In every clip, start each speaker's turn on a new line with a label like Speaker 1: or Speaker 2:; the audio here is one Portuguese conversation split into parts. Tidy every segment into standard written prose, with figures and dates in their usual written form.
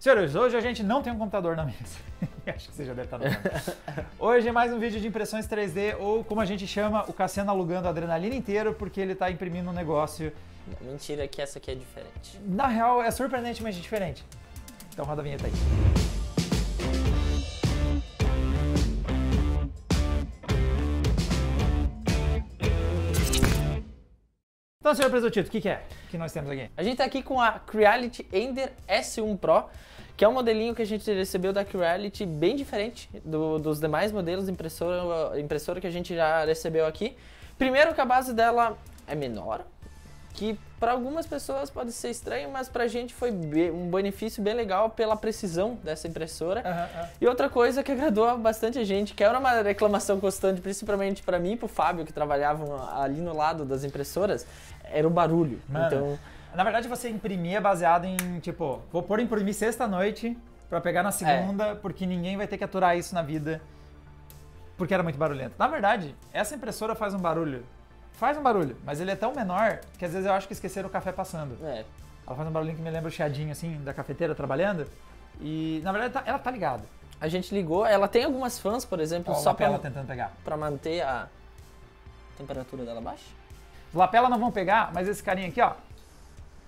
Speaker 1: Senhores, hoje a gente não tem um computador na mesa. Acho que você já deve estar notando. Hoje é mais um vídeo de impressões 3D, ou como a gente chama, o Cassiano alugando a adrenalina inteiro, porque ele está imprimindo um negócio.
Speaker 2: Mentira que essa aqui é diferente.
Speaker 1: Na real, é surpreendentemente diferente. Então roda a vinheta aí. Então, senhor Presotito, o que é que nós temos aqui?
Speaker 2: A gente tá aqui com a Creality Ender S1 Pro, que é um modelinho que a gente recebeu da Creality bem diferente dos demais modelos de impressora que a gente já recebeu aqui. Primeiro que a base dela é menor, que para algumas pessoas pode ser estranho, mas pra gente foi um benefício bem legal pela precisão dessa impressora. E outra coisa que agradou bastante a gente, que era uma reclamação constante, principalmente para mim e pro Fábio, que trabalhavam ali no lado das impressoras, era o barulho.
Speaker 1: Mano,
Speaker 2: então,
Speaker 1: na verdade você imprimia baseado em, tipo, vou pôr imprimir sexta-noite pra pegar na segunda, porque ninguém vai ter que aturar isso na vida, porque era muito barulhento. Na verdade, essa impressora faz um barulho, mas ele é tão menor que às vezes eu acho que esqueceram o café passando. Ela faz um barulhinho que me lembra o chiadinho assim da cafeteira trabalhando, e na verdade ela tá ligada.
Speaker 2: A gente ligou, ela tem algumas fãs, por exemplo,
Speaker 1: Ó,
Speaker 2: só
Speaker 1: tentando pegar.
Speaker 2: pra manter a temperatura dela baixa.
Speaker 1: Os lapela não vão pegar, mas esse carinha aqui, ó.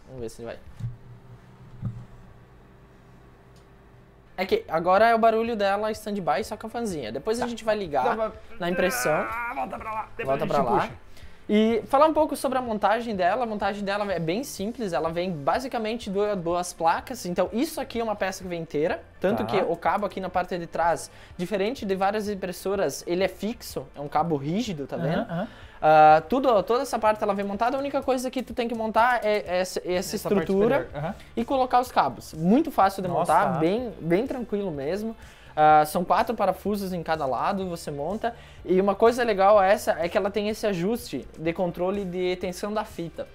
Speaker 2: Vamos ver se ele vai. É que agora é o barulho dela stand-by, só com a fanzinha. Depois a gente vai ligar na impressão.
Speaker 1: Volta pra lá.
Speaker 2: Volta pra lá. E falar um pouco sobre a montagem dela. A montagem dela é bem simples, ela vem basicamente duas placas. Então isso aqui é uma peça que vem inteira, tanto que o cabo aqui na parte de trás, diferente de várias impressoras, ele é fixo, é um cabo rígido, tá vendo? Toda essa parte ela vem montada, a única coisa que tu tem que montar é essa estrutura e colocar os cabos. Muito fácil de montar, bem tranquilo mesmo. São 4 parafusos em cada lado, você monta. E uma coisa legal é que ela tem esse ajuste de controle de tensão da fita.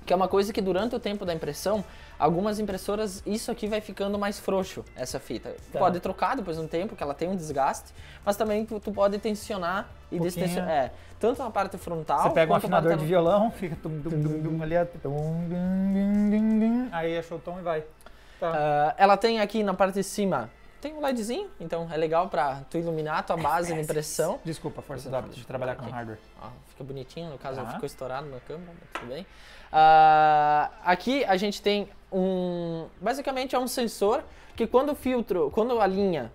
Speaker 2: Que é uma coisa que durante o tempo da impressão, algumas impressoras, isso aqui vai ficando mais frouxo, essa fita. Pode trocar depois de um tempo, que ela tem um desgaste, mas também tu pode tensionar e destensionar. Tanto na parte frontal...
Speaker 1: Você pega um afinador de violão, fica ali, aí achou o tom e vai.
Speaker 2: Ela tem aqui na parte de cima, tem um LEDzinho, então é legal pra tu iluminar a tua base de impressão.
Speaker 1: Desculpa, força do hábito de trabalhar com hardware.
Speaker 2: Fica bonitinho, no caso ficou estourado na câmera, mas tudo bem. Aqui a gente tem basicamente é um sensor que quando a linha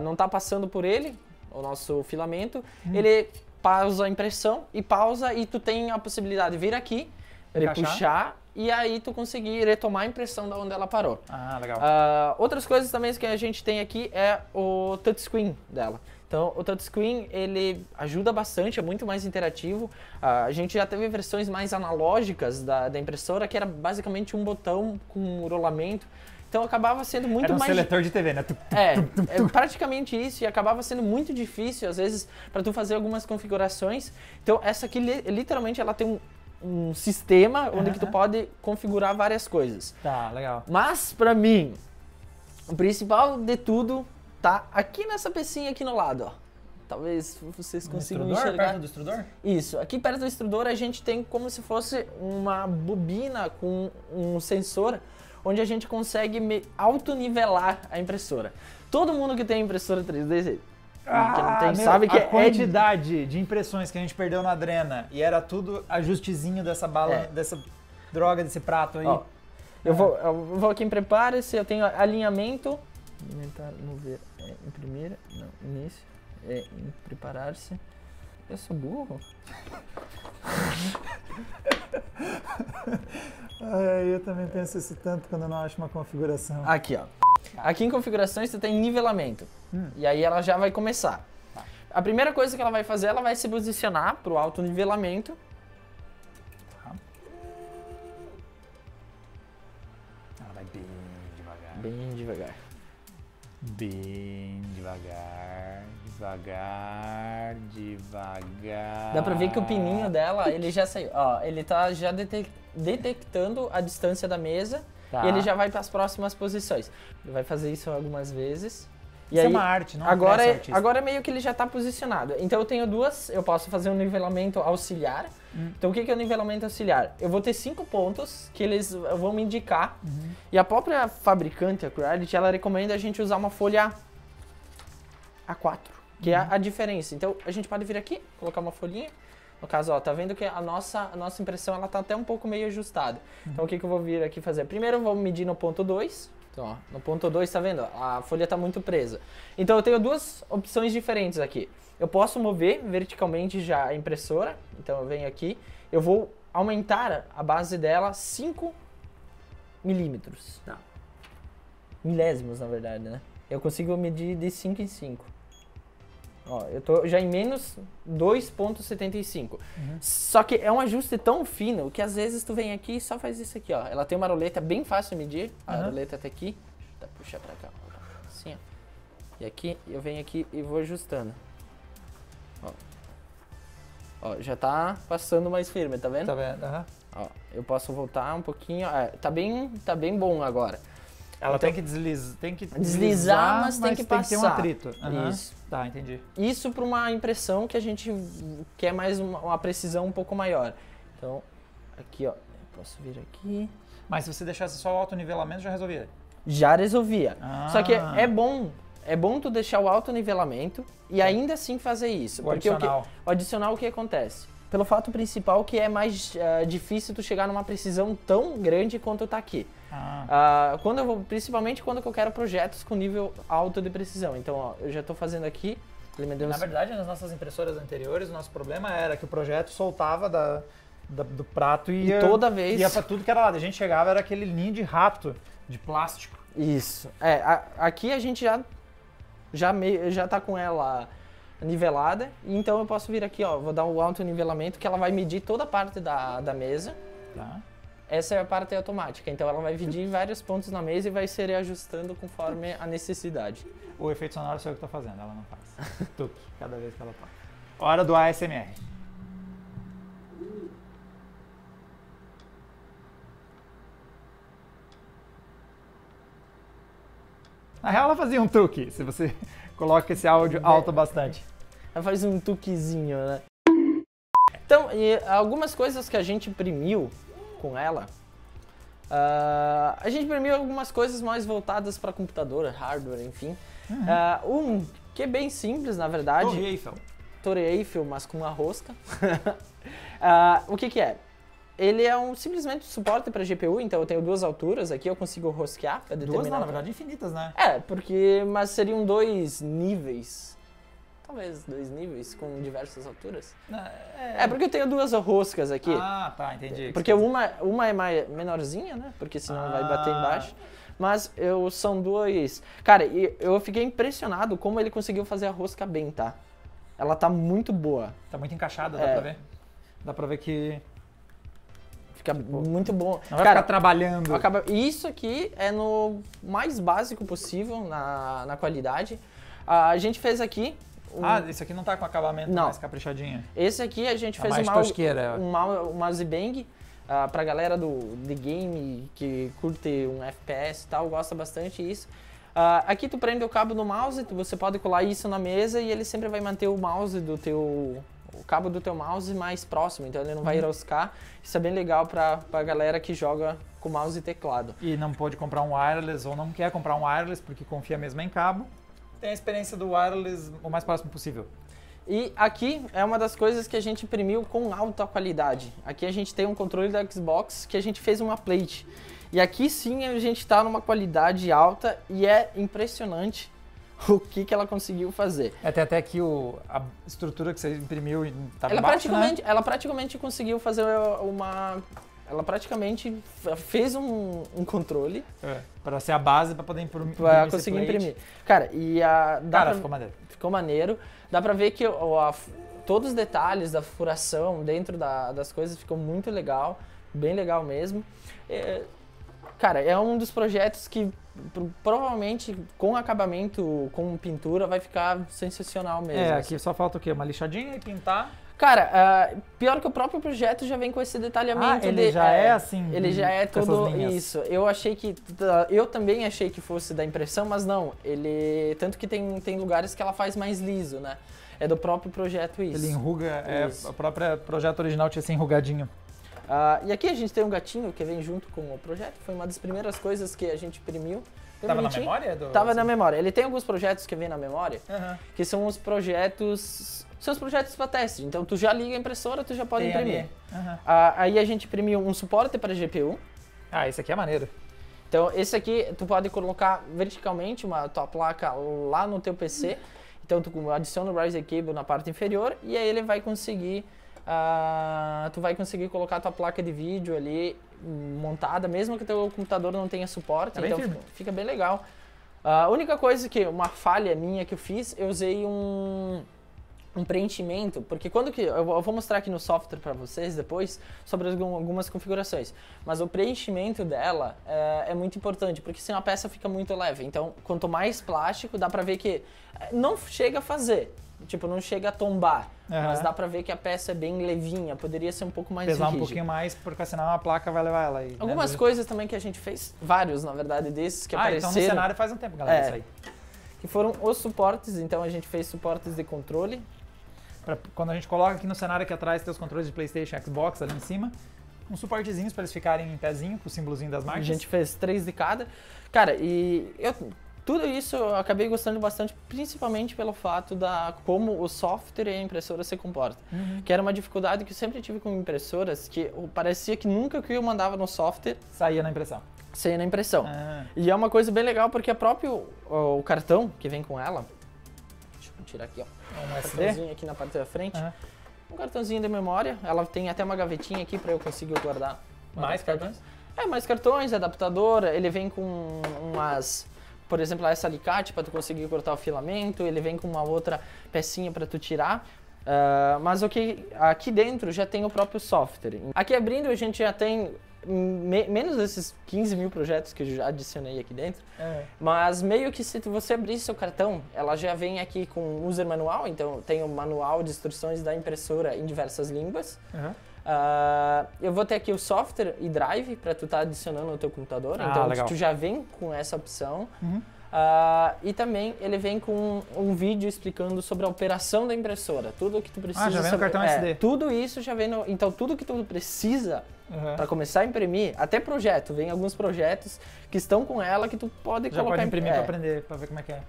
Speaker 2: não está passando por ele, o nosso filamento, ele pausa a impressão e tu tem a possibilidade de vir aqui, ele puxar e aí tu conseguir retomar a impressão da onde ela parou.
Speaker 1: Legal.
Speaker 2: Outras coisas também que a gente tem aqui é o touchscreen dela. Então, o touchscreen, ele ajuda bastante, é muito mais interativo. A gente já teve versões mais analógicas da impressora, que era basicamente um botão com um rolamento. Então, acabava sendo muito
Speaker 1: mais...
Speaker 2: mais...
Speaker 1: Era um seletor de TV, né?
Speaker 2: É praticamente isso, e acabava sendo muito difícil, às vezes, para tu fazer algumas configurações. Então, essa aqui, literalmente, ela tem um sistema onde que tu pode configurar várias coisas.
Speaker 1: Tá, legal.
Speaker 2: Mas, pra mim, o principal de tudo tá aqui nessa pecinha aqui no lado, ó. Talvez vocês consigam enxergar.
Speaker 1: Perto do extrudor?
Speaker 2: Isso. Aqui perto do extrudor a gente tem como se fosse uma bobina com um sensor onde a gente consegue autonivelar a impressora. Todo mundo que tem impressora 3D que não tem, sabe que
Speaker 1: a quantidade de impressões que a gente perdeu na Adrena e era tudo ajustezinho dessa bala, dessa droga, desse prato aí.
Speaker 2: Ó, eu vou aqui em prepare-se, eu tenho alinhamento. Alimentar, mover, imprimir, não, início, em preparar-se. Eu sou burro?
Speaker 1: Eu também penso isso tanto quando eu não acho uma configuração.
Speaker 2: Aqui, ó. Aqui em configurações você tem nivelamento. E aí ela já vai começar. A primeira coisa que ela vai fazer, ela vai se posicionar para o alto nivelamento.
Speaker 1: Ela vai bem devagar.
Speaker 2: Bem devagar.
Speaker 1: Bem devagar, devagar.
Speaker 2: Dá pra ver que o pininho dela, ele já saiu. Ó, ele tá já detectando a distância da mesa e ele já vai para as próximas posições. Ele vai fazer isso algumas vezes.
Speaker 1: Isso é uma arte, não
Speaker 2: agora
Speaker 1: é artista.
Speaker 2: agora meio que ele já está posicionado. Então eu tenho duas, eu posso fazer um nivelamento auxiliar. Então o que é o nivelamento auxiliar? Eu vou ter 5 pontos que eles vão me indicar. E a própria fabricante, a Creality, ela recomenda a gente usar uma folha A4, que é a diferença. Então a gente pode vir aqui, colocar uma folhinha. No caso, ó, tá vendo que a nossa impressão ela tá até um pouco meio ajustada. Então o que eu vou vir aqui fazer? Primeiro eu vou medir no ponto 2. Então, ó, no ponto 2, tá vendo? A folha tá muito presa. Então eu tenho duas opções diferentes aqui. Eu posso mover verticalmente já a impressora. Então eu venho aqui, eu vou aumentar a base dela 5 milímetros.
Speaker 1: Tá.
Speaker 2: Milésimos, na verdade, né? Eu consigo medir de 5 em 5. Ó, eu tô já em menos 2,75. Só que é um ajuste tão fino que às vezes tu vem aqui e só faz isso aqui, ó. Ela tem uma roleta bem fácil de medir. A roleta tá aqui. Tá, puxar pra cá. Assim, ó. E aqui, eu venho aqui e vou ajustando. Ó, já tá passando mais firme, tá vendo?
Speaker 1: Tá vendo?
Speaker 2: Ó, eu posso voltar um pouquinho. Tá bem bom agora.
Speaker 1: Ela
Speaker 2: então,
Speaker 1: tem que
Speaker 2: deslizar, mas tem que passar.
Speaker 1: Tem que ter um atrito.
Speaker 2: Isso.
Speaker 1: Tá, entendi.
Speaker 2: Isso para uma impressão que a gente quer mais uma precisão um pouco maior. Então, aqui, ó, eu posso vir aqui.
Speaker 1: Mas se você deixasse só o autonivelamento, já resolvia?
Speaker 2: Já resolvia. Só que é bom tu deixar o autonivelamento e ainda assim fazer isso.
Speaker 1: O adicional.
Speaker 2: O adicional, o que acontece? Pelo fato principal que é mais difícil tu chegar numa precisão tão grande quanto tá aqui. Principalmente quando eu quero projetos com nível alto de precisão. Então, ó, eu já estou fazendo aqui. Ele me deu
Speaker 1: Na verdade, nas nossas impressoras anteriores, o nosso problema era que o projeto soltava do prato e
Speaker 2: toda vez
Speaker 1: ia para tudo que era lado. A gente chegava, era aquele ninho de rato de plástico.
Speaker 2: Isso. Aqui a gente já tá com ela nivelada. Então eu posso vir aqui, ó, vou dar um alto nivelamento que ela vai medir toda a parte da mesa.
Speaker 1: Tá.
Speaker 2: Essa é a parte automática, então ela vai medir vários pontos na mesa e vai ser ajustando conforme a necessidade.
Speaker 1: O efeito sonoro sou eu que tô fazendo, ela não faz. Tuque, cada vez que ela toca. Hora do ASMR. Na real, ela fazia um tuque, se você coloca esse áudio alto bastante.
Speaker 2: Ela faz um tuquezinho, né? Então, e algumas coisas que a gente imprimiu com ela, a gente imprimiu algumas coisas mais voltadas para computador, hardware, enfim. Um que é bem simples, na verdade.
Speaker 1: Torre Eiffel.
Speaker 2: Torre Eiffel, mas com uma rosca. O que é? Ele é simplesmente suporte para GPU, então eu tenho duas alturas aqui, eu consigo rosquear para determinar.
Speaker 1: Duas não, na verdade infinitas, né?
Speaker 2: Mas seriam 2 níveis. Talvez 2 níveis com diversas alturas. Porque eu tenho duas roscas aqui.
Speaker 1: Ah, tá, entendi.
Speaker 2: Porque uma é menorzinha, né? Porque senão vai bater embaixo. Mas são dois... Cara, eu fiquei impressionado como ele conseguiu fazer a rosca bem, tá? Ela tá muito boa.
Speaker 1: Tá muito encaixada, dá pra ver. Dá pra ver que...
Speaker 2: Fica muito bom.
Speaker 1: Não vai ficar trabalhando.
Speaker 2: Isso aqui é no mais básico possível na qualidade. A gente fez aqui...
Speaker 1: esse aqui não tá com acabamento mais caprichadinho.
Speaker 2: Esse aqui a gente fez um mouse bang pra galera de game que curte um FPS e tal, gosta bastante disso. Aqui tu prende o cabo no mouse, você pode colar isso na mesa e ele sempre vai manter o cabo do teu mouse mais próximo, então ele não vai enroscar. Isso é bem legal pra galera que joga com mouse e teclado.
Speaker 1: E não pode comprar um wireless ou não quer comprar um wireless porque confia mesmo em cabo. Tem a experiência do wireless o mais próximo possível.
Speaker 2: E aqui é uma das coisas que a gente imprimiu com alta qualidade. Aqui a gente tem um controle da Xbox que a gente fez uma plate. E aqui sim a gente está numa qualidade alta e é impressionante o que ela conseguiu fazer.
Speaker 1: Tem até aqui a estrutura que você imprimiu estava embaixo, né?
Speaker 2: Ela praticamente conseguiu fazer Ela praticamente fez um controle.
Speaker 1: Para ser a base para poder imprimir.
Speaker 2: Para conseguir imprimir. Cara,
Speaker 1: ficou maneiro.
Speaker 2: Ficou maneiro. Dá pra ver que todos os detalhes da furação dentro das coisas ficou muito legal. Bem legal mesmo. Cara, é um dos projetos que provavelmente com acabamento, com pintura, vai ficar sensacional mesmo.
Speaker 1: Aqui só falta o quê? Uma lixadinha e pintar.
Speaker 2: Cara, pior que o próprio projeto já vem com esse detalhamento.
Speaker 1: Ele já é assim.
Speaker 2: Ele já é todo isso. Eu também achei que fosse da impressão, mas não. Tanto que tem lugares que ela faz mais liso, né? É do próprio projeto isso.
Speaker 1: Ele enruga, o próprio projeto original tinha esse enrugadinho.
Speaker 2: E aqui a gente tem um gatinho que vem junto com o projeto. Foi uma das primeiras coisas que a gente imprimiu.
Speaker 1: Tava na memória?
Speaker 2: Tava na memória. Ele tem alguns projetos que vem na memória, que são os projetos... São os projetos para teste. Então, tu já liga a impressora, tu já pode imprimir. Aí a gente imprimiu um suporte para GPU.
Speaker 1: Esse aqui é maneiro.
Speaker 2: Então, esse aqui, tu pode colocar verticalmente tua placa lá no teu PC. Então, tu adiciona o Riser Cable na parte inferior e aí ele vai conseguir... tu vai conseguir colocar a tua placa de vídeo ali montada, mesmo que o teu computador não tenha suporte. Então, fica bem legal. A única coisa uma falha minha que eu fiz, eu usei um preenchimento, porque eu vou mostrar aqui no software para vocês depois sobre algumas configurações, mas o preenchimento dela é muito importante, porque senão a peça fica muito leve. Então, quanto mais plástico, dá para ver que não chega a fazer, não chega a tombar, mas dá pra ver que a peça é bem levinha, poderia ser um pouco mais rígida.
Speaker 1: Pesar um pouquinho mais, porque senão a placa vai levar ela aí.
Speaker 2: Algumas coisas também que a gente fez, vários na verdade desses que apareceram.
Speaker 1: Então no cenário faz um tempo, galera, isso aí.
Speaker 2: Que foram os suportes, então a gente fez suportes de controle.
Speaker 1: Quando a gente coloca aqui no cenário aqui atrás, tem os controles de PlayStation e Xbox ali em cima. Uns suportezinhos para eles ficarem em pezinho, com o símbolozinho das marcas.
Speaker 2: A gente fez 3 de cada. Cara, tudo isso eu acabei gostando bastante, principalmente pelo fato como o software e a impressora se comportam. Que era uma dificuldade que eu sempre tive com impressoras, que parecia que nunca que eu mandava no software...
Speaker 1: Saía na impressão.
Speaker 2: Saía na impressão. E é uma coisa bem legal, porque o cartão que vem com ela... Deixa eu tirar aqui, ó. Um cartãozinho aqui na parte da frente. Um cartãozinho de memória. Ela tem até uma gavetinha aqui para eu conseguir guardar.
Speaker 1: Mais cartões?
Speaker 2: Mais cartões, adaptador. Ele vem com por exemplo, essa alicate para tu conseguir cortar o filamento. Ele vem com uma outra pecinha para tu tirar. Mas aqui dentro já tem o próprio software. Aqui abrindo a gente já tem menos desses 15 mil projetos que eu já adicionei aqui dentro, mas meio que se você abrir seu cartão, ela já vem aqui com user manual, então tem o manual de instruções da impressora em diversas línguas. Eu vou ter aqui o software e drive para tu estar adicionando no teu computador, então
Speaker 1: legal.
Speaker 2: Tu já vem com essa opção. E também ele vem com um vídeo explicando sobre a operação da impressora, tudo que tu precisa
Speaker 1: já vem no cartão SD.
Speaker 2: Tudo isso já vem então tudo que tu precisa para começar a imprimir, até projeto, vem alguns projetos que estão com ela que tu pode colocar...
Speaker 1: Já pode imprimir para aprender, para ver como é que é.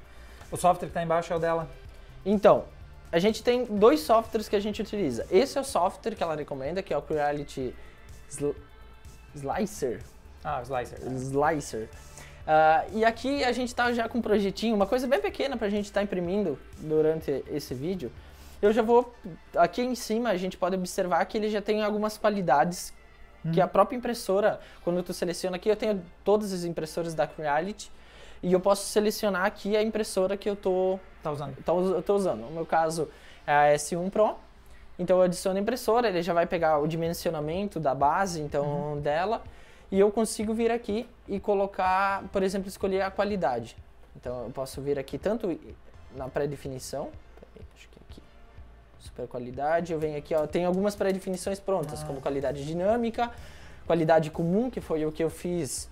Speaker 1: O software que está embaixo é o dela?
Speaker 2: Então, a gente tem 2 softwares que a gente utiliza. Esse é o software que ela recomenda, que é o Creality Slicer.
Speaker 1: O
Speaker 2: Slicer. E aqui a gente está já com um projetinho, uma coisa bem pequena para a gente estar imprimindo durante esse vídeo. Eu já vou... Aqui em cima a gente pode observar que ele já tem algumas qualidades que a própria impressora, quando tu seleciona aqui, eu tenho todas as impressoras da Creality e eu posso selecionar aqui a impressora que eu tô usando. No meu caso é a S1 Pro, então eu adiciono a impressora, ele já vai pegar o dimensionamento da base dela e eu consigo vir aqui e colocar, por exemplo, escolher a qualidade. Então eu posso vir aqui tanto na pré-definição, acho que aqui, super qualidade, eu venho aqui, ó, tem algumas pré-definições prontas, como qualidade dinâmica, qualidade comum, que foi o que eu fiz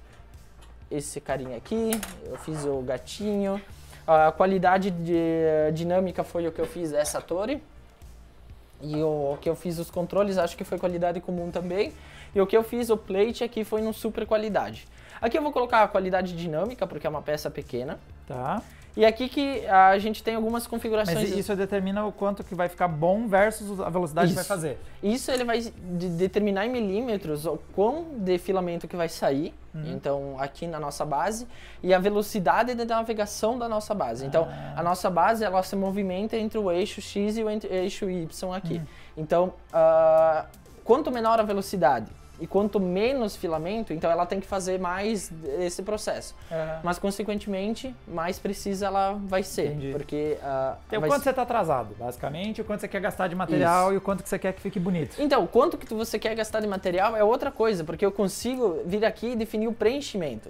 Speaker 2: esse carinha aqui, eu fiz o gatinho, a qualidade dinâmica foi o que eu fiz essa torre, e o que eu fiz os controles, acho que foi qualidade comum também, e o que eu fiz o plate aqui foi no super qualidade. Aqui eu vou colocar a qualidade dinâmica, porque é uma peça pequena.
Speaker 1: Tá.
Speaker 2: E aqui que a gente tem algumas configurações...
Speaker 1: Mas isso determina o quanto que vai ficar bom versus a velocidade que vai fazer.
Speaker 2: Isso ele vai determinar em milímetros o quão de filamento que vai sair, então aqui na nossa base, e a velocidade de navegação da nossa base. Então a nossa base ela se movimenta entre o eixo X e o eixo Y aqui. Então quanto menor a velocidade e quanto menos filamento, então ela tem que fazer mais esse processo. Mas, consequentemente, mais precisa ela vai ser.
Speaker 1: Entendi.
Speaker 2: Porque
Speaker 1: o quanto você está atrasado, basicamente, o quanto você quer gastar de material e o quanto que você quer que fique bonito.
Speaker 2: Então, o quanto que você quer gastar de material é outra coisa, porque eu consigo vir aqui e definir o preenchimento.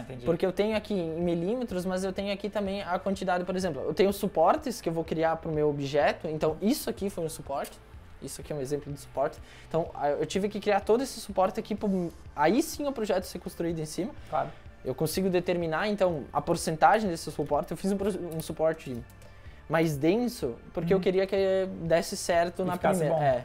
Speaker 1: Entendi.
Speaker 2: Porque eu tenho aqui em milímetros, mas eu tenho aqui também a quantidade, por exemplo, eu tenho suportes que eu vou criar para o meu objeto, então isso aqui foi um suporte. Isso aqui é um exemplo de suporte. Então, eu tive que criar todo esse suporte aqui, aí sim o projeto ser construído em cima.
Speaker 1: Claro.
Speaker 2: Eu consigo determinar, então, a porcentagem desse suporte. Eu fiz um suporte mais denso, porque eu queria que desse certo na primeira.
Speaker 1: Bom.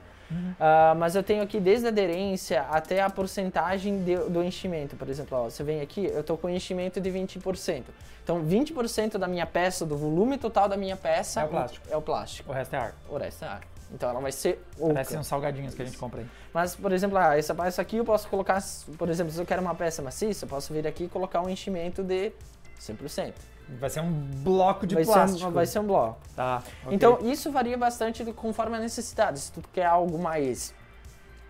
Speaker 2: Mas eu tenho aqui desde a aderência até a porcentagem do enchimento. Por exemplo, ó, você vem aqui, eu estou com enchimento de 20%. Então, 20% da minha peça, do volume total da minha peça... É o plástico.
Speaker 1: O resto é ar.
Speaker 2: O resto é ar. Então, ela vai ser oca.
Speaker 1: Parece uns salgadinhos que a gente compra aí.
Speaker 2: Mas, por exemplo, essa peça aqui eu posso colocar... Por exemplo, se eu quero uma peça maciça, eu posso vir aqui e colocar um enchimento de 100%.
Speaker 1: Vai ser um bloco de plástico.
Speaker 2: Vai ser um bloco.
Speaker 1: Tá, okay.
Speaker 2: Então, isso varia bastante conforme a necessidade. Se tu quer algo mais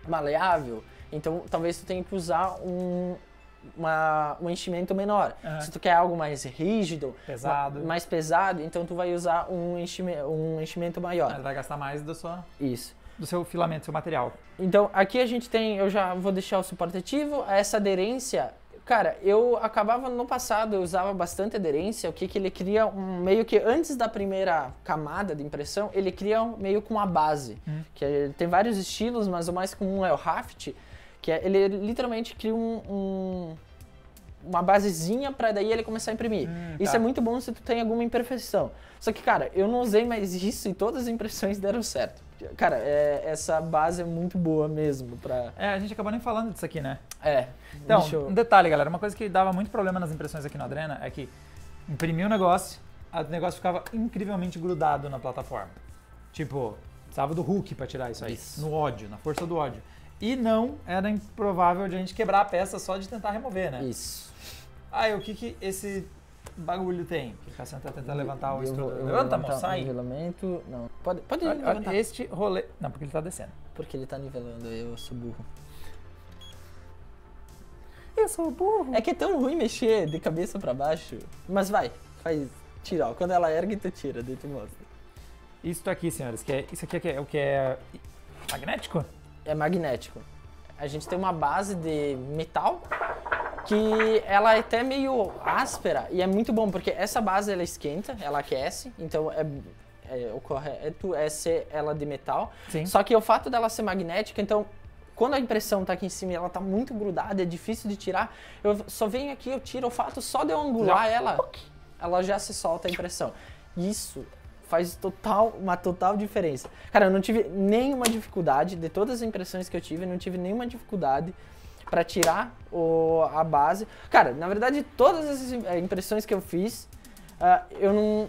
Speaker 2: maleável, então talvez tu tenha que usar um enchimento menor. Se tu quer algo mais rígido, mais pesado, então tu vai usar um enchimento maior.
Speaker 1: Vai gastar mais do seu filamento, do seu material.
Speaker 2: Então, aqui a gente tem, eu já vou deixar o suporte ativo, essa aderência. Cara, eu acabava no passado, eu usava bastante aderência, o que ele cria meio que antes da primeira camada de impressão, ele cria meio com uma base, que tem vários estilos, mas o mais comum é o raft, que ele literalmente cria uma basezinha para daí ele começar a imprimir. Isso é muito bom se tu tem alguma imperfeição. Só que, cara, eu não usei mais isso e todas as impressões deram certo. Cara, essa base é muito boa mesmo pra...
Speaker 1: A gente acabou nem falando disso aqui, né?
Speaker 2: Então,
Speaker 1: um detalhe, galera, uma coisa que dava muito problema nas impressões aqui no Adrena é que imprimia o negócio ficava incrivelmente grudado na plataforma. Tipo, precisava do hook pra tirar isso aí, no ódio, na força do ódio. E não era improvável de a gente quebrar a peça só de tentar remover, né?
Speaker 2: Isso.
Speaker 1: Aí, o que esse bagulho tem? Que o Cassiano tá tentando levantar o estrutura. Levanta, moço, sai.
Speaker 2: Nivelamento, não. Pode levantar.
Speaker 1: Este rolê... Não, porque ele tá descendo.
Speaker 2: Porque ele tá nivelando, eu sou burro.
Speaker 1: Eu sou burro.
Speaker 2: É que é tão ruim mexer de cabeça pra baixo. Mas tira, ó. Quando ela ergue, tu tira, daí tu mostra.
Speaker 1: Isso aqui, senhores, isso aqui é o que é magnético?
Speaker 2: É magnético. A gente tem uma base de metal que ela é até meio áspera e é muito bom, porque essa base ela esquenta, ela aquece, então o correto é ser ela de metal.
Speaker 1: Sim.
Speaker 2: Só que o fato dela ser magnética, então quando a impressão tá aqui em cima e ela tá muito grudada, é difícil de tirar, eu só venho aqui, eu tiro o fato só de eu angular ela já se solta a impressão. Isso faz uma total diferença. Cara, eu não tive nenhuma dificuldade, de todas as impressões que eu tive, eu não tive nenhuma dificuldade para tirar a base. Cara, na verdade, todas as impressões que eu fiz, eu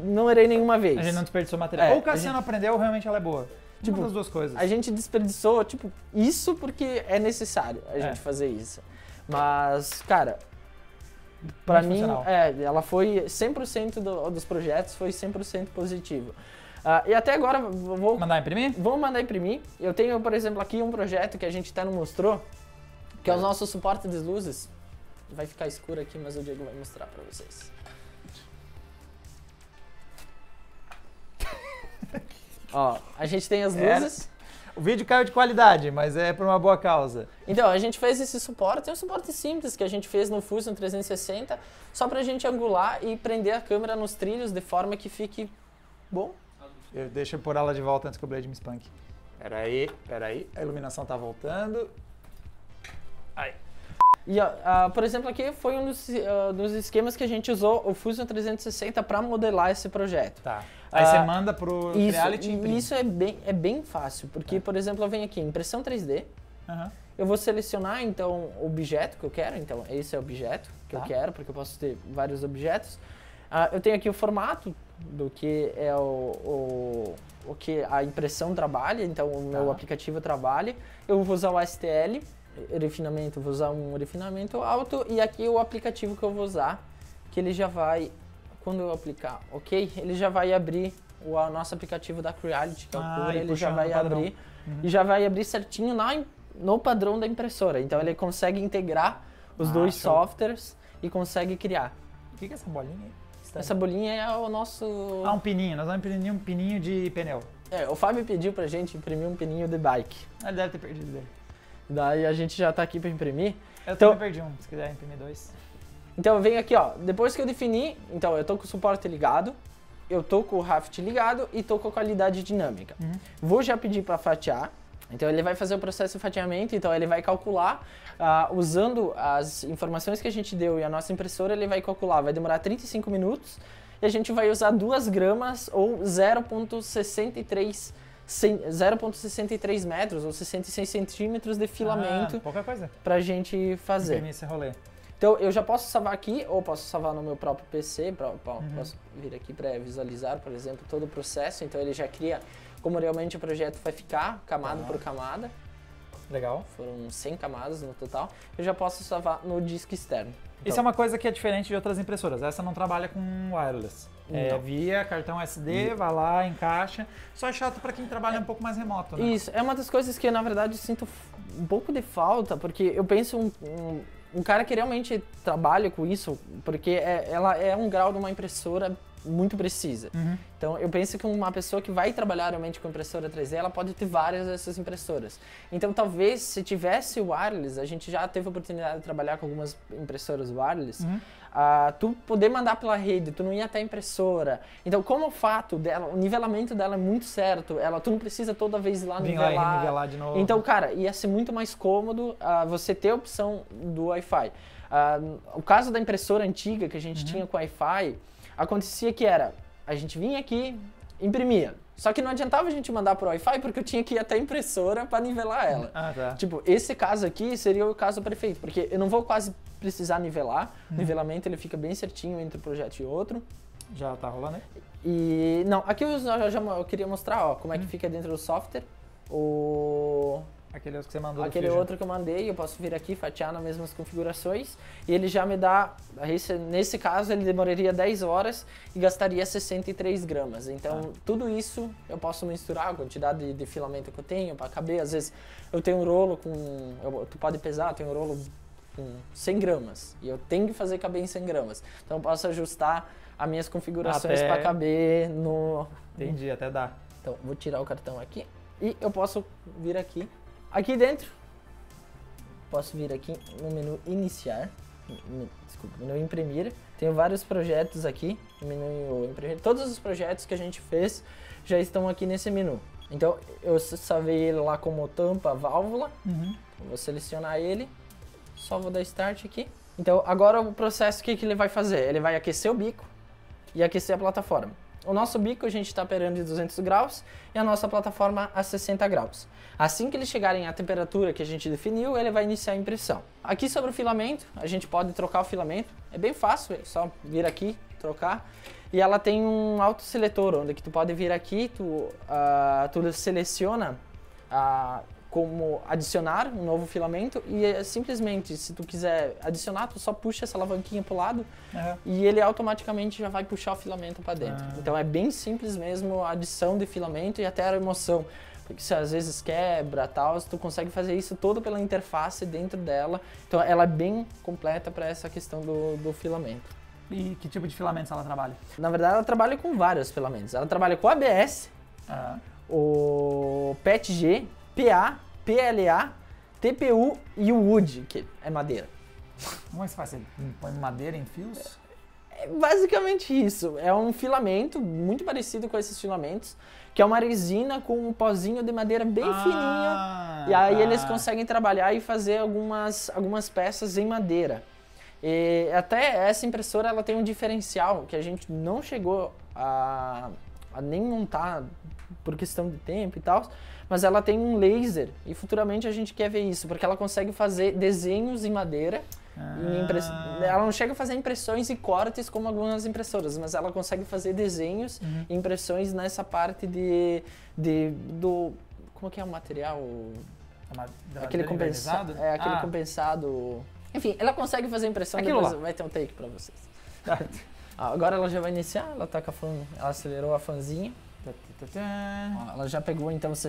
Speaker 2: não errei nenhuma vez.
Speaker 1: A gente não desperdiçou material. Ou o Cassiano aprendeu, ou realmente ela é boa. Tipo, uma das duas coisas.
Speaker 2: A gente desperdiçou, isso porque é necessário a gente fazer isso. Mas, cara, pra mim, ela foi 100% dos projetos, foi 100% positivo. E até agora, vou
Speaker 1: mandar imprimir?
Speaker 2: Vamos mandar imprimir. Eu tenho, por exemplo, aqui um projeto que a gente até não mostrou, que é o nosso suporte de luzes. Vai ficar escuro aqui, mas o Diego vai mostrar pra vocês. Ó, a gente tem as luzes.
Speaker 1: O vídeo caiu de qualidade, mas é por uma boa causa.
Speaker 2: Então, a gente fez esse suporte, é um suporte simples que a gente fez no Fusion 360, só pra gente angular e prender a câmera nos trilhos de forma que fique bom.
Speaker 1: Deixa eu pôr ela de volta antes que o Blade me espanque. Peraí, a iluminação tá voltando. Aí.
Speaker 2: E, por exemplo, aqui foi um dos esquemas que a gente usou o Fusion 360 para modelar esse projeto.
Speaker 1: Tá. Aí você manda pro Reality e imprime.
Speaker 2: Isso é bem fácil, porque, por exemplo, eu venho aqui, impressão 3D, eu vou selecionar, então, o objeto que eu quero, então, esse é o objeto que eu quero, porque eu posso ter vários objetos. Eu tenho aqui o formato do que é o que a impressão trabalha, então o meu aplicativo trabalha. Eu vou usar o STL, refinamento, vou usar um refinamento alto, e aqui o aplicativo que eu vou usar, que ele já vai, quando eu aplicar ele já vai abrir o nosso aplicativo da Creality, que é o Cura, ele já vai abrir, e já vai abrir certinho no padrão da impressora. Então ele consegue integrar os dois softwares e consegue criar.
Speaker 1: O que é essa bolinha aí?
Speaker 2: Essa bolinha é o nosso...
Speaker 1: um pininho, nós vamos imprimir um pininho de pneu.
Speaker 2: O Fábio pediu pra gente imprimir um pininho de bike.
Speaker 1: Ele deve ter perdido dele.
Speaker 2: Daí a gente já tá aqui pra imprimir.
Speaker 1: Eu também perdi um, se quiser imprimir dois.
Speaker 2: Então eu venho aqui, ó, depois que eu definir, então eu tô com o suporte ligado, eu tô com o Raft ligado e tô com a qualidade dinâmica. Vou já pedir para fatiar. Então ele vai fazer o processo de fatiamento, então ele vai calcular, usando as informações que a gente deu e a nossa impressora, ele vai calcular, vai demorar 35 minutos e a gente vai usar 2 gramas ou 0,63 metros ou 66 centímetros de filamento
Speaker 1: pouca coisa
Speaker 2: pra gente fazer.
Speaker 1: Imprimir esse rolê.
Speaker 2: Então eu já posso salvar aqui ou posso salvar no meu próprio PC, posso vir aqui para visualizar, por exemplo, todo o processo, então ele já cria como realmente o projeto vai ficar, camada por camada.
Speaker 1: Legal.
Speaker 2: Foram 100 camadas no total. Eu já posso salvar no disco externo. Então,
Speaker 1: isso é uma coisa que é diferente de outras impressoras. Essa não trabalha com wireless. É via cartão SD, vai lá, encaixa. Só é chato para quem trabalha um pouco mais remoto, né?
Speaker 2: Isso, é uma das coisas que eu, na verdade, sinto um pouco de falta, porque eu penso um cara que realmente trabalha com isso, porque ela é um grau de uma impressora muito precisa. Então, eu penso que uma pessoa que vai trabalhar realmente com impressora 3D, ela pode ter várias dessas impressoras. Então, talvez, se tivesse wireless, a gente já teve a oportunidade de trabalhar com algumas impressoras wireless, tu poder mandar pela rede, tu não ia até a impressora. Então, como o fato dela, o nivelamento dela é muito certo, tu não precisa toda vez ir lá nivelar.
Speaker 1: Lá e nivelar de novo.
Speaker 2: Então, cara, ia ser muito mais cômodo você ter a opção do Wi-Fi. O caso da impressora antiga que a gente tinha com Wi-Fi, acontecia que a gente vinha aqui, imprimia. Só que não adiantava a gente mandar pro Wi-Fi porque eu tinha que ir até a impressora para nivelar ela.
Speaker 1: Tá.
Speaker 2: Tipo, esse caso aqui seria o caso perfeito, porque eu não vou quase precisar nivelar. O nivelamento ele fica bem certinho entre um projeto e outro.
Speaker 1: Já tá rolando aí?
Speaker 2: E não, aqui eu queria mostrar, como é que fica dentro do software.
Speaker 1: Aquele outro que você mandou.
Speaker 2: Aquele outro que eu mandei, eu posso vir aqui, fatiar nas mesmas configurações e ele já me dá, nesse caso ele demoraria 10 horas e gastaria 63 gramas. Então tudo isso eu posso misturar, a quantidade de filamento que eu tenho para caber. Às vezes eu tenho um rolo tu pode pesar, eu tenho um rolo com 100 gramas e eu tenho que fazer caber em 100 gramas. Então eu posso ajustar as minhas configurações para caber no...
Speaker 1: Entendi, até dá.
Speaker 2: Então vou tirar o cartão aqui e eu posso vir aqui. Aqui dentro, posso vir aqui no menu iniciar, menu imprimir, tenho vários projetos aqui, no menu imprimir, todos os projetos que a gente fez já estão aqui nesse menu. Então eu salvei ele lá como tampa válvula, vou selecionar ele, só vou dar start aqui. Então agora o processo, o que ele vai fazer? Ele vai aquecer o bico e aquecer a plataforma. O nosso bico a gente está operando de 200 graus e a nossa plataforma a 60 graus. Assim que eles chegarem à temperatura que a gente definiu, ele vai iniciar a impressão. Aqui sobre o filamento, a gente pode trocar o filamento. É bem fácil, é só vir aqui, trocar. E ela tem um autoseletor, onde que tu pode vir aqui, tu seleciona como adicionar um novo filamento e simplesmente, se tu quiser adicionar, tu só puxa essa alavanquinha pro lado e ele automaticamente já vai puxar o filamento para dentro. Então é bem simples mesmo a adição de filamento e até a remoção. Porque se às vezes quebra, tal, tu consegue fazer isso todo pela interface dentro dela. Então ela é bem completa para essa questão do filamento.
Speaker 1: E que tipo de filamentos ela trabalha?
Speaker 2: Na verdade ela trabalha com vários filamentos. Ela trabalha com ABS, o PETG, PA, PLA, TPU e o Wood, que é madeira.
Speaker 1: Como é que você faz? Você põe madeira em fios?
Speaker 2: É basicamente isso. É um filamento muito parecido com esses filamentos, que é uma resina com um pozinho de madeira bem fininho. E aí eles conseguem trabalhar e fazer algumas peças em madeira. E até essa impressora ela tem um diferencial que a gente não chegou a nem montar por questão de tempo e tal, mas ela tem um laser e futuramente a gente quer ver isso, porque ela consegue fazer desenhos em madeira. Ela não chega a fazer impressões e cortes como algumas impressoras, mas ela consegue fazer desenhos e impressões nessa parte do... Como que é o material? Aquele compensado. Aquele compensado... Enfim, ela consegue fazer impressão, depois vai ter um take pra vocês. Agora ela já vai iniciar, ela tá com a fan, ela acelerou a fanzinha. Ela já pegou então os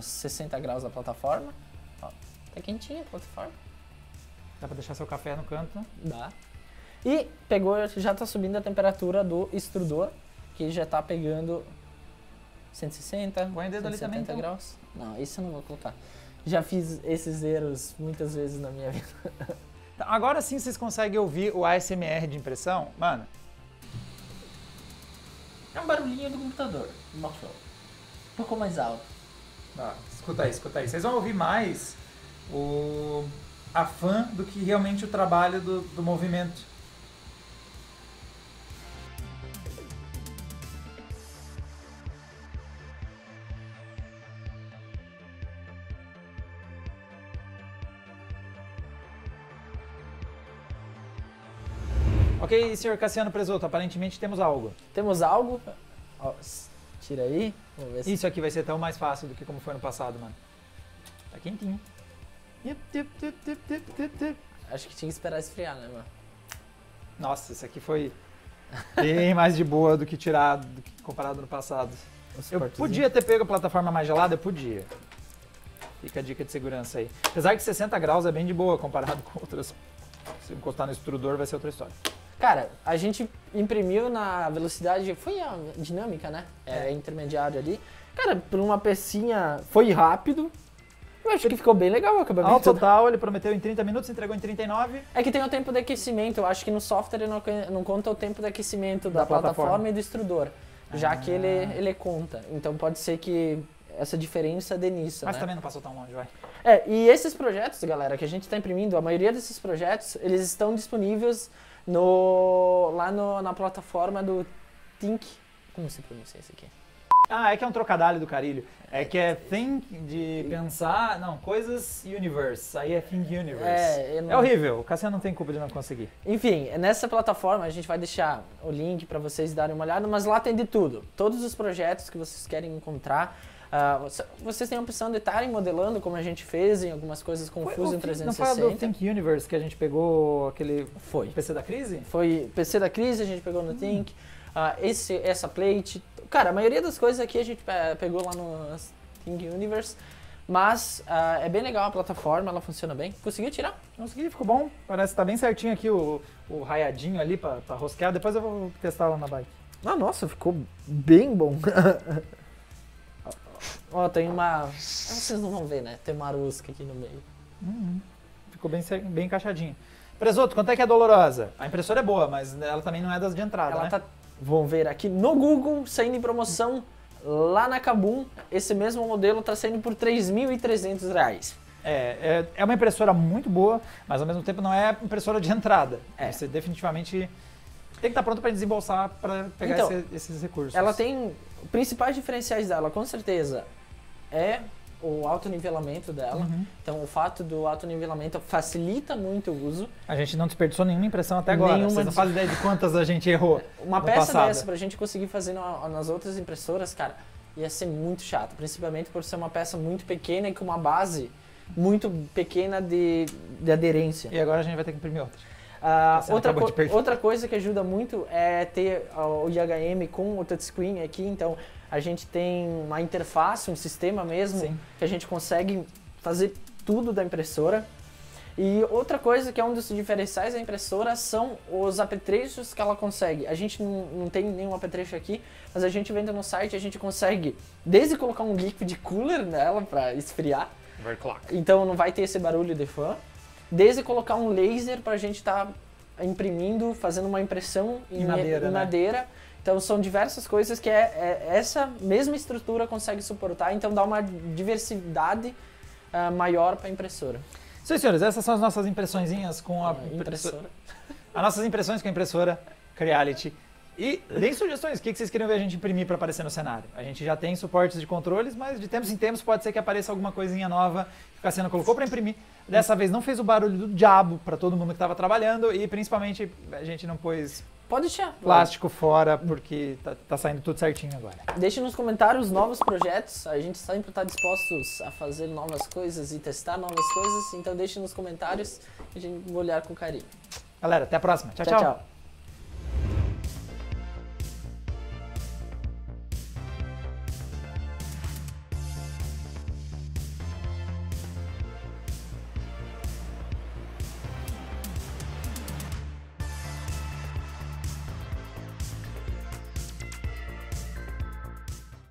Speaker 2: 60 graus da plataforma. Tá quentinha a plataforma.
Speaker 1: Dá pra deixar seu café no canto?
Speaker 2: Dá. E pegou, já tá subindo a temperatura do extrudor, que já tá pegando 160,
Speaker 1: põe o dedo ali também, então.
Speaker 2: graus. Não, isso eu não vou colocar. Já fiz esses erros muitas vezes na minha vida.
Speaker 1: Agora sim vocês conseguem ouvir o ASMR de impressão? Mano.
Speaker 2: É um barulhinho do computador, uma fã. Um pouco mais alto.
Speaker 1: Ah, escuta aí. Vocês vão ouvir mais a fã do que realmente o trabalho do movimento. Ok, senhor Cassiano Presoto, aparentemente temos algo.
Speaker 2: Temos algo. Ó, tira aí. Vamos ver se...
Speaker 1: Isso aqui vai ser tão mais fácil do que como foi no passado, mano. Tá quentinho.
Speaker 2: Acho que tinha que esperar esfriar, né, mano?
Speaker 1: Nossa, isso aqui foi bem mais de boa do que tirado, comparado no passado. Eu podia ter pego a plataforma mais gelada? Eu podia. Fica a dica de segurança aí. Apesar que 60 graus é bem de boa comparado com outras. Se encostar no extrudor vai ser outra história.
Speaker 2: Cara, a gente imprimiu na velocidade, foi a dinâmica, né? É intermediário ali. Cara, por uma pecinha foi rápido. Eu acho que ficou bem legal o acabamento.
Speaker 1: Ao total, ele prometeu em 30 minutos, entregou em 39.
Speaker 2: É que tem o tempo de aquecimento. Eu acho que no software ele não conta o tempo de aquecimento da plataforma e do extrudor. Já que ele conta. Então pode ser que essa diferença dê nisso,
Speaker 1: Mas
Speaker 2: né?
Speaker 1: também não passou tão longe, vai.
Speaker 2: E esses projetos, galera, que a gente está imprimindo, a maioria desses projetos, eles estão disponíveis lá na plataforma do Think. Como se pronuncia isso aqui?
Speaker 1: Ah, é que é um trocadilho do Carilho. É que é Think de pensar... Não, coisas Universe. Aí é Think Universe. É horrível. O Cassiano não tem culpa de não conseguir.
Speaker 2: Enfim, nessa plataforma a gente vai deixar o link para vocês darem uma olhada, mas lá tem de tudo. Todos os projetos que vocês querem encontrar. Vocês têm a opção de estarem modelando, como a gente fez em algumas coisas com o Fusion 360.
Speaker 1: Não foi a do Think Universe que a gente pegou aquele PC da crise?
Speaker 2: Foi PC da crise, a gente pegou no Think. Essa plate. Cara, a maioria das coisas aqui a gente pegou lá no Think Universe. Mas é bem legal a plataforma, ela funciona bem. Conseguiu tirar?
Speaker 1: Consegui, ficou bom. Parece que tá bem certinho aqui o raiadinho ali pra rosquear. Depois eu vou testar lá na bike.
Speaker 2: Nossa, ficou bem bom. Ó, tem uma... Vocês não vão ver, né? Tem uma arusca aqui no meio.
Speaker 1: Ficou bem encaixadinho. Presoto, quanto é que é dolorosa? A impressora é boa, mas ela também não é das de entrada,
Speaker 2: ela
Speaker 1: né?
Speaker 2: Tá... Vão ver aqui no Google, saindo em promoção lá na Kabum. Esse mesmo modelo tá saindo por R$3.300.
Speaker 1: É uma impressora muito boa, mas ao mesmo tempo não é impressora de entrada. Você definitivamente tem que estar pronto para desembolsar para pegar
Speaker 2: então,
Speaker 1: esses recursos.
Speaker 2: Ela tem... Principais diferenciais dela, com certeza, é o autonivelamento dela. Então, o fato do autonivelamento facilita muito o uso.
Speaker 1: A gente não desperdiçou nenhuma impressão até agora. Vocês não fazem ideia de quantas a gente errou.
Speaker 2: Uma peça dessa, pra gente conseguir fazer nas outras impressoras, cara, ia ser muito chato. Principalmente por ser uma peça muito pequena e com uma base muito pequena de aderência.
Speaker 1: E agora a gente vai ter que imprimir outra.
Speaker 2: Outra coisa que ajuda muito é ter o IHM com o touchscreen aqui, então a gente tem uma interface, um sistema mesmo, que a gente consegue fazer tudo da impressora. E outra coisa que é um dos diferenciais da impressora são os apetrechos que ela consegue. A gente não tem nenhum apetrecho aqui, mas a gente vendo no site, a gente consegue desde colocar um liquid cooler nela para esfriar, então não vai ter esse barulho de fã. Desde colocar um laser para a gente estar imprimindo, fazendo uma impressão em madeira. Então são diversas coisas que essa mesma estrutura consegue suportar, então dá uma diversidade maior para a impressora.
Speaker 1: Sim, senhores, essas são as nossas impressõezinhas com a impressora. As nossas impressões com a impressora Creality. E deem sugestões, o que vocês queriam ver a gente imprimir para aparecer no cenário. A gente já tem suportes de controles, mas de tempos em tempos pode ser que apareça alguma coisinha nova que o Cassiano colocou para imprimir. Dessa vez não fez o barulho do diabo para todo mundo que estava trabalhando e principalmente a gente não pôs plástico fora porque tá saindo tudo certinho agora.
Speaker 2: Deixe nos comentários novos projetos, a gente sempre está dispostos a fazer novas coisas e testar novas coisas, então deixe nos comentários e a gente vai olhar com carinho.
Speaker 1: Galera, até a próxima. Tchau, tchau.